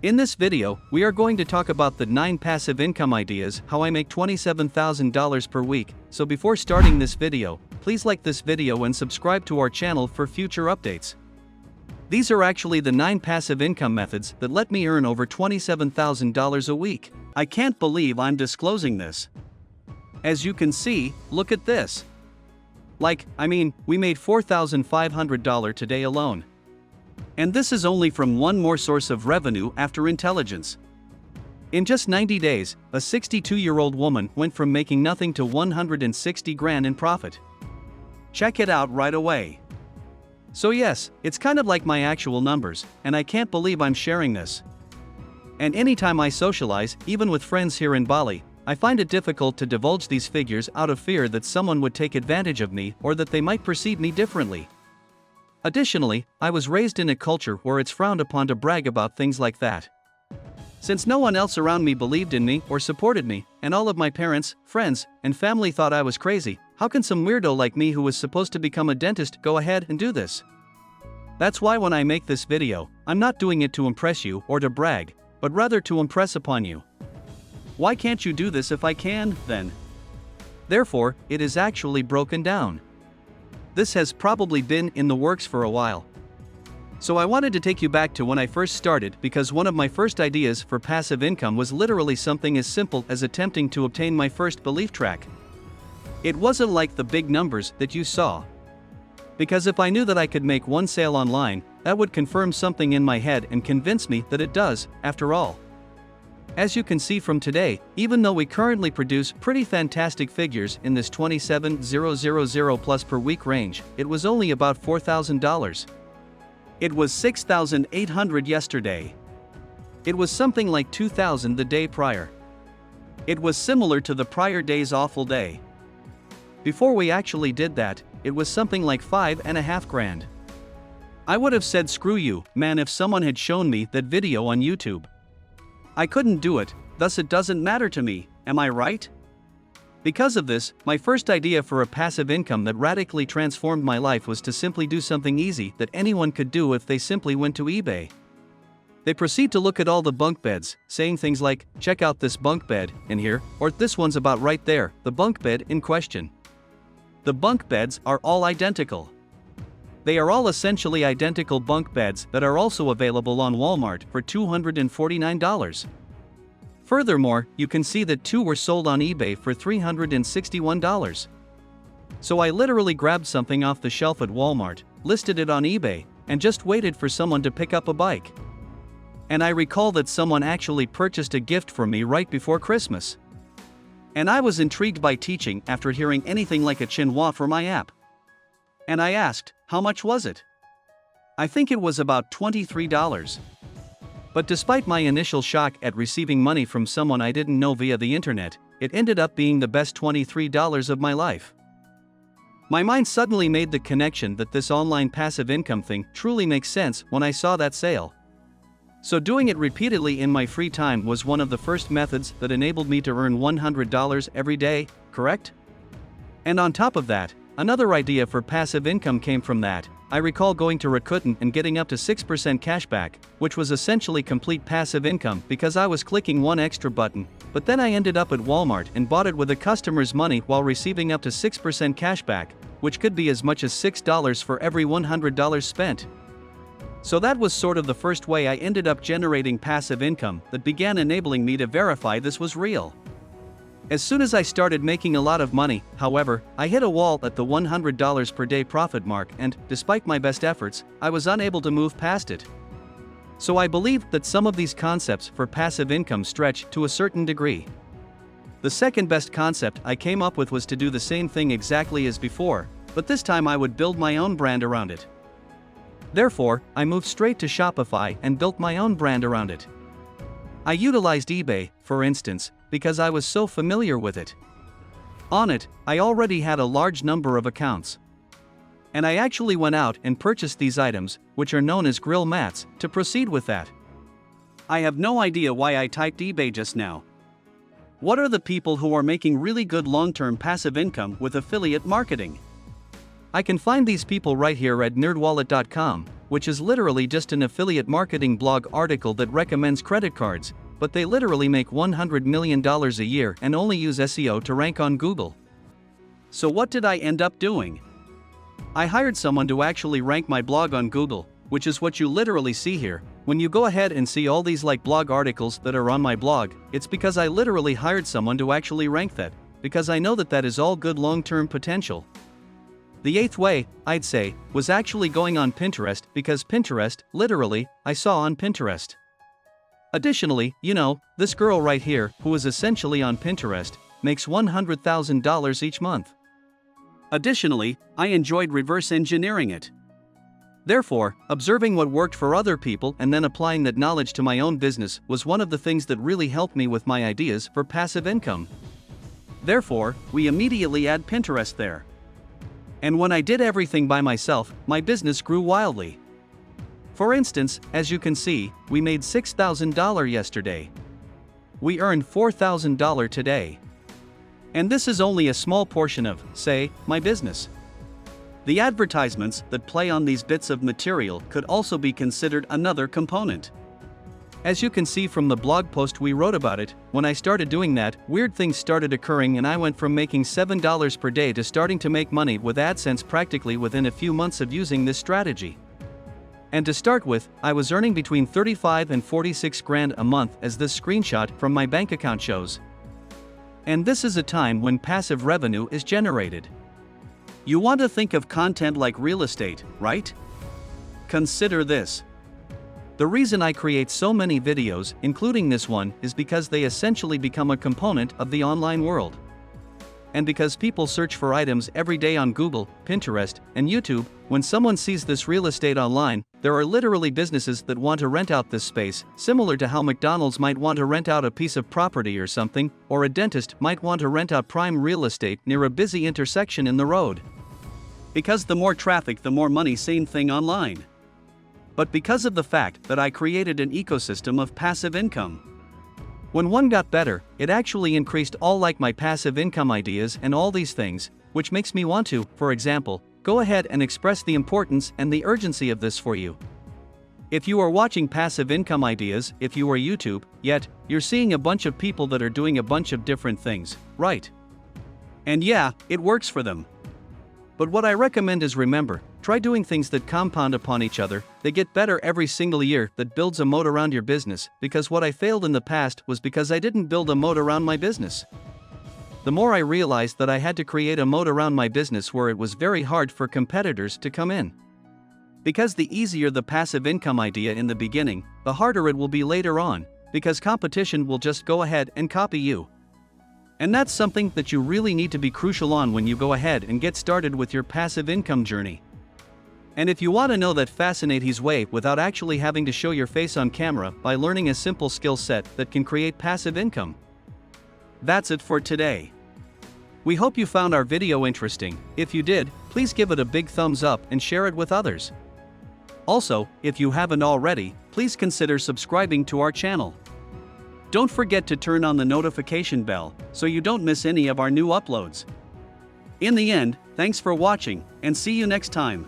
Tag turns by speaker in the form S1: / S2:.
S1: In this video, we are going to talk about the 9 passive income ideas how I make $27,000 per week. So before starting this video, please like this video and subscribe to our channel for future updates. These are actually the 9 passive income methods that let me earn over $27,000 a week. I can't believe I'm disclosing this. As you can see, look at this. We made $4,500 today alone. And this is only from one more source of revenue after intelligence. In just 90 days, a 62-year-old woman went from making nothing to 160 grand in profit. Check it out right away. So yes, it's kind of like my actual numbers, and I can't believe I'm sharing this. And anytime I socialize, even with friends here in Bali, I find it difficult to divulge these figures out of fear that someone would take advantage of me or that they might perceive me differently. Additionally, I was raised in a culture where it's frowned upon to brag about things like that. Since no one else around me believed in me or supported me, and all of my parents, friends, and family thought I was crazy, how can some weirdo like me who was supposed to become a dentist go ahead and do this? That's why when I make this video, I'm not doing it to impress you or to brag, but rather to impress upon you. Why can't you do this if I can, then? Therefore, it is actually broken down. This has probably been in the works for a while. So I wanted to take you back to when I first started because one of my first ideas for passive income was literally something as simple as attempting to obtain my first belief track. It wasn't like the big numbers that you saw. Because if I knew that I could make one sale online, that would confirm something in my head and convince me that it does, after all. As you can see from today, even though we currently produce pretty fantastic figures in this $27,000 plus per week range, it was only about $4,000. It was $6,800 yesterday. It was something like $2,000 the day prior. It was similar to the prior day's awful day. Before we actually did that, it was something like $5.5 grand. I would have said screw you, man, if someone had shown me that video on YouTube. I couldn't do it, thus it doesn't matter to me, am I right? Because of this, my first idea for a passive income that radically transformed my life was to simply do something easy that anyone could do if they simply went to eBay. They proceed to look at all the bunk beds, saying things like, check out this bunk bed in here, or this one's about right there, the bunk bed in question. The bunk beds are all identical. They are all essentially identical bunk beds that are also available on Walmart for $249. Furthermore, you can see that 2 were sold on eBay for $361. So I literally grabbed something off the shelf at Walmart, listed it on eBay, and just waited for someone to pick up a bike. And I recall that someone actually purchased a gift for me right before Christmas. And I was intrigued by teaching after hearing anything like a chinois for my app. And I asked, how much was it? I think it was about $23. But despite my initial shock at receiving money from someone I didn't know via the internet, it ended up being the best $23 of my life. My mind suddenly made the connection that this online passive income thing truly makes sense when I saw that sale. So doing it repeatedly in my free time was one of the first methods that enabled me to earn $100 every day, correct? And on top of that, another idea for passive income came from that. I recall going to Rakuten and getting up to 6% cashback, which was essentially complete passive income because I was clicking one extra button, but then I ended up at Walmart and bought it with a customer's money while receiving up to 6% cashback, which could be as much as $6 for every $100 spent. So that was sort of the first way I ended up generating passive income that began enabling me to verify this was real. As soon as I started making a lot of money, however, I hit a wall at the $100 per day profit mark and, despite my best efforts, I was unable to move past it. So I believe that some of these concepts for passive income stretch to a certain degree. The second best concept I came up with was to do the same thing exactly as before, but this time I would build my own brand around it. Therefore, I moved straight to Shopify and built my own brand around it. I utilized eBay, for instance, because I was so familiar with it. On it, I already had a large number of accounts. And I actually went out and purchased these items, which are known as grill mats, to proceed with that. I have no idea why I typed eBay just now. What are the people who are making really good long-term passive income with affiliate marketing? I can find these people right here at nerdwallet.com, which is literally just an affiliate marketing blog article that recommends credit cards, but they literally make $100 million a year and only use SEO to rank on Google. So what did I end up doing? I hired someone to actually rank my blog on Google, which is what you literally see here. When you go ahead and see all these like blog articles that are on my blog, it's because I literally hired someone to actually rank that, because I know that that is all good long-term potential. The eighth way, I'd say, was actually going on Pinterest, because Pinterest, literally, I saw on Pinterest. Additionally, this girl right here, who is essentially on Pinterest, makes $100,000 each month. Additionally, I enjoyed reverse engineering it. Therefore, observing what worked for other people and then applying that knowledge to my own business was one of the things that really helped me with my ideas for passive income. Therefore, we immediately add Pinterest there. And when I did everything by myself, my business grew wildly. For instance, as you can see, we made $6,000 yesterday. We earned $4,000 today. And this is only a small portion of, say, my business. The advertisements that play on these bits of material could also be considered another component. As you can see from the blog post we wrote about it, when I started doing that, weird things started occurring and I went from making $7 per day to starting to make money with AdSense practically within a few months of using this strategy. And to start with, I was earning between 35 and 46 grand a month, as this screenshot from my bank account shows. And this is a time when passive revenue is generated. You want to think of content like real estate, right? Consider this. The reason I create so many videos, including this one, is because they essentially become a component of the online world. And because people search for items every day on Google, Pinterest, and YouTube, when someone sees this real estate online, there are literally businesses that want to rent out this space, similar to how McDonald's might want to rent out a piece of property or something, or a dentist might want to rent out prime real estate near a busy intersection in the road. Because the more traffic, the more money, same thing online. But because of the fact that I created an ecosystem of passive income. When one got better, it actually increased all like my passive income ideas and all these things, which makes me want to, for example, go ahead and express the importance and the urgency of this for you. If you are watching passive income ideas, if you are YouTube, yet, you're seeing a bunch of people that are doing a bunch of different things, right? And yeah, it works for them. But what I recommend is remember, try doing things that compound upon each other, they get better every single year, that builds a moat around your business, because what I failed in the past was because I didn't build a moat around my business. The more I realized that I had to create a moat around my business where it was very hard for competitors to come in. Because the easier the passive income idea in the beginning, the harder it will be later on, because competition will just go ahead and copy you. And that's something that you really need to be crucial on when you go ahead and get started with your passive income journey. And if you want to know that fascinating way without actually having to show your face on camera by learning a simple skill set that can create passive income. That's it for today. We hope you found our video interesting. If you did, please give it a big thumbs up and share it with others. Also, if you haven't already, please consider subscribing to our channel. Don't forget to turn on the notification bell so you don't miss any of our new uploads. In the end, thanks for watching, and see you next time.